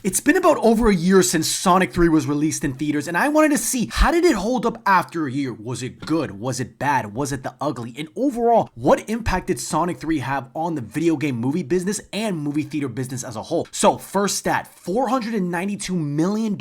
It's been about over a year since Sonic 3 was released in theaters, and I wanted to see how did it hold up after a year? Was it good? Was it bad? Was it the ugly? And overall, what impact did Sonic 3 have on the video game movie business and movie theater business as a whole? So, first stat, $492 million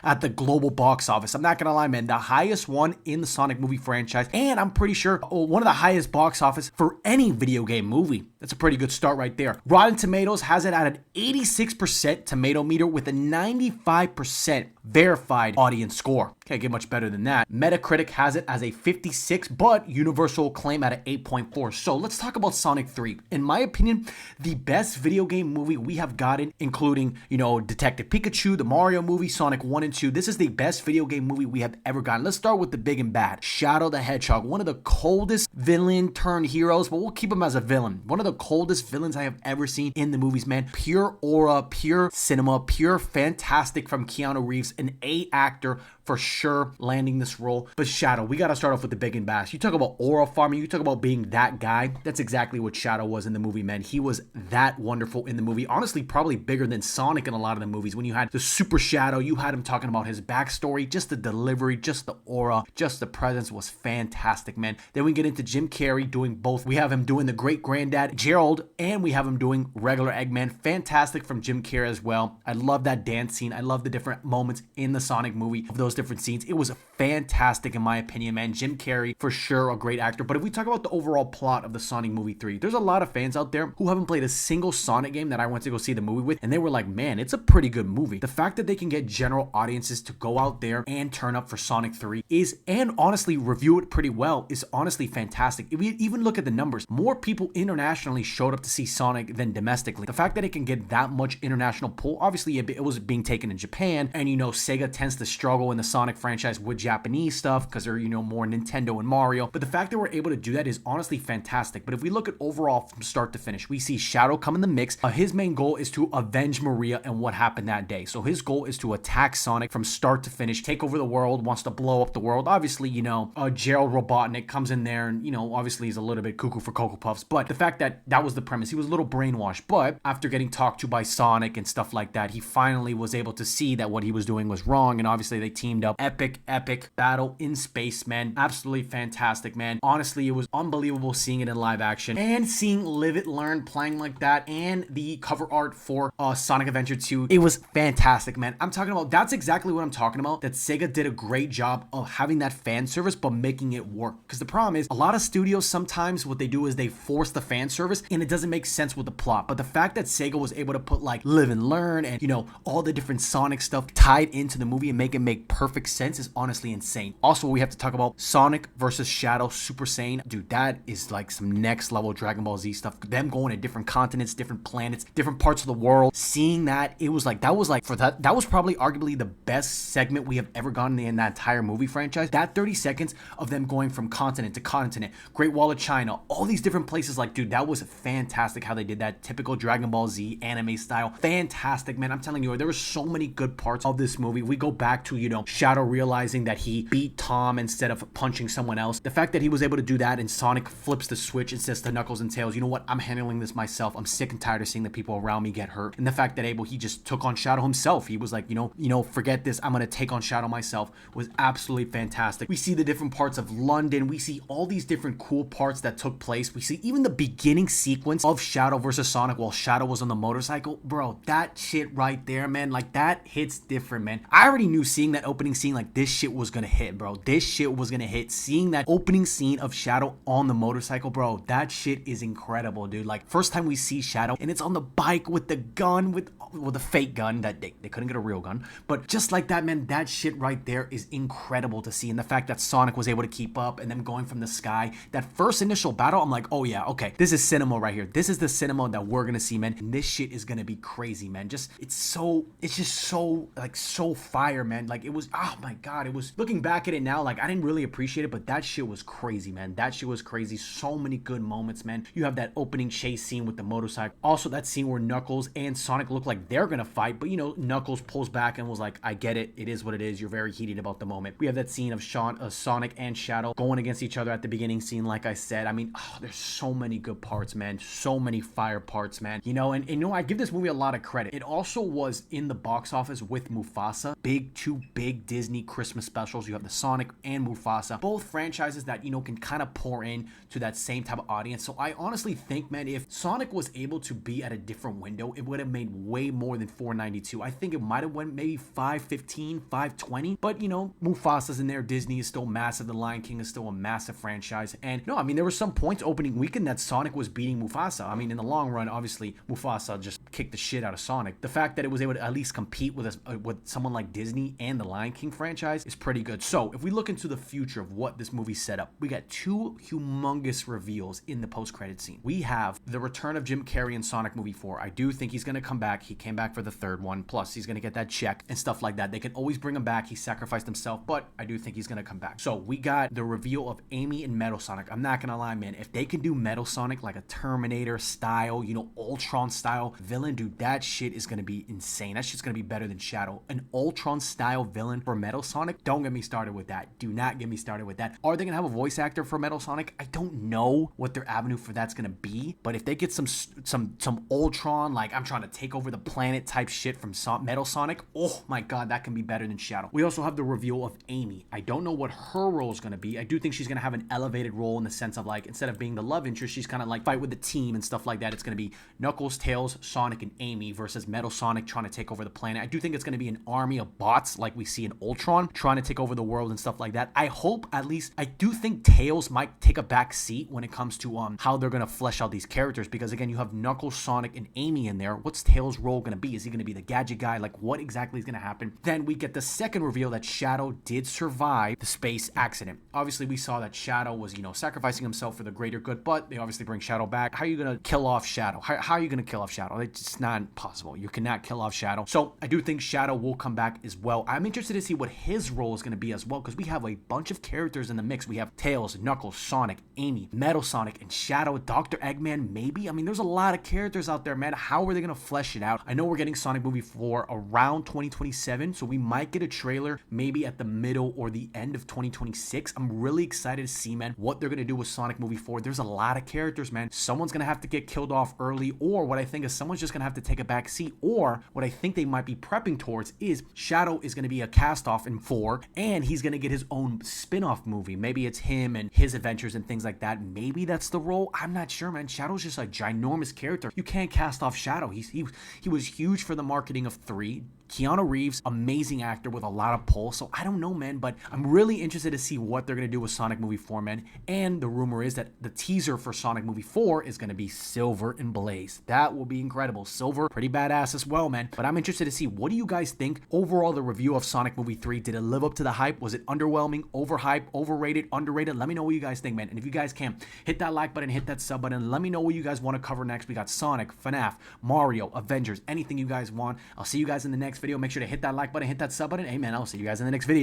at the global box office. I'm not gonna lie, man, the highest one in the Sonic movie franchise, and I'm pretty sure one of the highest box office for any video game movie. That's a pretty good start right there. Rotten Tomatoes has it at an 86% tomato meter with a 95% verified audience score. Can't get much better than that. Metacritic has it as a 56, but universal acclaim at an 8.4. So let's talk about Sonic 3. In my opinion, the best video game movie we have gotten, including, Detective Pikachu, the Mario movie, Sonic 1 and 2. This is the best video game movie we have ever gotten. Let's start with the big and bad. Shadow the Hedgehog, one of the coldest villain turned heroes, but we'll keep him as a villain. One of the coldest villains I have ever seen in the movies, man. Pure aura, pure cinema, pure fantastic from Keanu Reeves, an A actor for sure landing this role. But Shadow, we gotta start off with the big and bad. You talk about aura farming, you talk about being that guy. That's exactly what Shadow was in the movie, man. He was that wonderful in the movie. Honestly, probably bigger than Sonic in a lot of the movies. When you had the Super Shadow, you had him talking about his backstory, just the delivery, just the aura, just the presence was fantastic, man. Then we get into Jim Carrey doing both. We have him doing the great granddad Gerald, and we have him doing regular Eggman. Fantastic from Jim Carrey as well. I love that dance scene. I love the different moments in the Sonic movie of those different scenes. It was fantastic in my opinion, man. Jim Carrey, for sure, a great actor. But if we talk about the overall plot of the Sonic movie 3, there's a lot of fans out there who haven't played a single Sonic game that I went to go see the movie with, and they were like, man, it's a pretty good movie. The fact that they can get general audiences to go out there and turn up for Sonic 3 is, and honestly review it pretty well, is honestly fantastic. If we even look at the numbers, more people internationally showed up to see Sonic than domestically. The fact that it can get that much international pull, obviously it was being taken in Japan, and Sega tends to struggle in the Sonic franchise with Japanese stuff because they're, more Nintendo and Mario. But the fact that we're able to do that is honestly fantastic. But if we look at overall from start to finish, we see Shadow come in the mix. His main goal is to avenge Maria and what happened that day. So his goal is to attack Sonic from start to finish, take over the world, wants to blow up the world. Obviously, Gerald Robotnik comes in there and, obviously he's a little bit cuckoo for Cocoa Puffs. But the fact that that was the premise, he was a little brainwashed. But after getting talked to by Sonic and stuff like that, he finally was able to see that what he was doing was wrong. And obviously they teamed up. Epic battle in space, man. Absolutely fantastic, man. Honestly, it was unbelievable seeing it in live action and seeing Live It Learn playing like that, and the cover art for Sonic Adventure 2. It was fantastic, man. I'm talking about, that's exactly what I'm talking about, that Sega did a great job of having that fan service but making it work. Because the problem is, a lot of studios sometimes what they do is they force the fan service and it doesn't make sense with the plot. But the fact that Sega was able to put like Live and Learn and all the different Sonic stuff tied into the movie and make it make perfect sense is honestly insane. Also, we have to talk about Sonic versus Shadow Super Saiyan. Dude, that is like some next level Dragon Ball Z stuff. Them going to different continents, different planets, different parts of the world. Seeing that, it was like, that was probably arguably the best segment we have ever gotten in that entire movie franchise. That 30 seconds of them going from continent to continent, Great Wall of China, all these different places, like, dude, that was fantastic how they did that. Typical Dragon Ball Z anime style. Fantastic, man. I'm telling you, there were so many good parts of this movie. We go back to, Shadow realizing that he beat Tom instead of punching someone else. The fact that he was able to do that and Sonic flips the switch and says to Knuckles and Tails, you know what, I'm handling this myself. I'm sick and tired of seeing the people around me get hurt. And the fact that he just took on Shadow himself. He was like, forget this. I'm going to take on Shadow myself. Was absolutely fantastic. We see the different parts of London. We see all these different cool parts that took place. We see even the beginning sequence of Shadow versus Sonic while Shadow was on the motorcycle. Bro, that shit right there, man, like that hits different, man. I already knew seeing that opening scene, like this shit was going to hit, bro. This shit was going to hit. Seeing that opening scene of Shadow on the motorcycle, bro, that shit is incredible, dude. Like, first time we see Shadow and it's on the bike with the gun, with the fake gun that they couldn't get a real gun, but just like that, man, that shit right there is incredible to see. And the fact that Sonic was able to keep up and them going from the sky, that first initial battle, I'm like, oh yeah, okay, this is cinema right here. This is the cinema that we're gonna see, man. And this shit is gonna be crazy, man. It's just so so fire, man. Like, it was, oh my god, it was, looking back at it now, like, I didn't really appreciate it, but that shit was crazy, man. That shit was crazy. So many good moments, man. You have that opening chase scene with the motorcycle. Also, that scene where Knuckles and Sonic look like they're gonna fight, but you know, Knuckles pulls back and was like, I get it. It is what it is. You're very heated about the moment. We have that scene of Sonic and Shadow going against each other at the beginning scene, like I said. I mean, oh, there's so many good parts, man. So many fire parts, man. You know, and you know, I give this movie a lot of credit. It also was in the box office with Mufasa. Two big Disney Christmas specials. You have the Sonic and Mufasa, both franchises that, you know, can kind of pour in to that same type of audience. So I honestly think, man, if Sonic was able to be at a different window, it would have made way more than $492. I think it might have went maybe $515, $520, but you know, Mufasa's in there. Disney is still massive. The Lion King is still a massive franchise. And no, I mean, there were some points opening weekend that Sonic was beating Mufasa. I mean, in the long run, obviously Mufasa just kicked the shit out of Sonic. The fact that it was able to at least compete with someone like Disney and the Lion King franchise is pretty good. So if we look into the future of what this movie set up, we got two humongous reveals in the post-credit scene. We have the return of Jim Carrey in Sonic movie 4. I do think he's going to come back. He came back for the third one. Plus, he's going to get that check and stuff like that. They can always bring him back. He sacrificed himself, but I do think he's going to come back. So we got the reveal of Amy and Metal Sonic. I'm not going to lie, man. If they can do Metal Sonic like a Terminator style, you know, Ultron style villain, dude, that shit is going to be insane. That shit's going to be better than Shadow. An Ultron style villain for Metal Sonic? Don't get me started with that. Do not get me started with that. Are they going to have a voice actor for Metal Sonic? I don't know what their avenue for that's going to be, but if they get some Ultron, like I'm trying to take over the planet type shit from Metal Sonic, oh my god, that can be better than Shadow. We also have the reveal of Amy. I don't know what her role is going to be. I do think she's going to have an elevated role in the sense of, like, instead of being the love interest, she's kind of like fight with the team and stuff like that. It's going to be Knuckles, Tails, Sonic, and Amy versus Metal Sonic trying to take over the planet. I do think it's going to be an army of bots like we see in Ultron trying to take over the world and stuff like that. I hope, at least, I do think Tails might take a back seat when it comes to how they're going to flesh out these characters, because again, you have Knuckles, Sonic, and Amy in there. What's Tails' role going to be? Is he going to be the gadget guy? Like, what exactly is going to happen? Then we get the second reveal that Shadow did survive the space accident. Obviously, we saw that Shadow was, you know, sacrificing himself for the greater good, but they obviously bring Shadow back. How are you going to kill off Shadow? How are you going to kill off Shadow? It's not possible. You cannot kill off Shadow. So I do think Shadow will come back as well. I'm interested to see what his role is going to be as well, because we have a bunch of characters in the mix. We have Tails, Knuckles, Sonic, Amy, Metal Sonic, and Shadow, Dr. Eggman, maybe. I mean, there's a lot of characters out there, man. How are they going to flesh it out? I know we're getting Sonic movie 4 around 2027, so we might get a trailer maybe at the middle or the end of 2026. I'm really excited to see, man, what they're going to do with Sonic movie 4. There's a lot of characters, man. Someone's going to have to get killed off early, or what I think is someone's just going to have to take a back seat, or what I think they might be prepping towards is Shadow is going to be a cast-off in 4, and he's going to get his own spin-off movie. Maybe it's him and his adventures and things like that. Maybe that's the role. I'm not sure, man. Shadow's just a ginormous character. You can't cast off Shadow. He was huge for the marketing of 3. Keanu Reeves, amazing actor with a lot of pull. So I don't know, man, but I'm really interested to see what they're going to do with Sonic movie 4, man. And the rumor is that the teaser for Sonic movie 4 is going to be Silver and Blaze. That will be incredible. Silver, pretty badass as well, man. But I'm interested to see, what do you guys think? Overall, the review of Sonic movie 3, did it live up to the hype? Was it underwhelming, overhyped, overrated, underrated? Let me know what you guys think, man. And if you guys can, hit that like button, hit that sub button. Let me know what you guys want to cover next. We got Sonic, FNAF, Mario, Avengers, anything you guys want. I'll see you guys in the next video. Make sure to hit that like button, hit that sub button. Amen. I'll see you guys in the next video.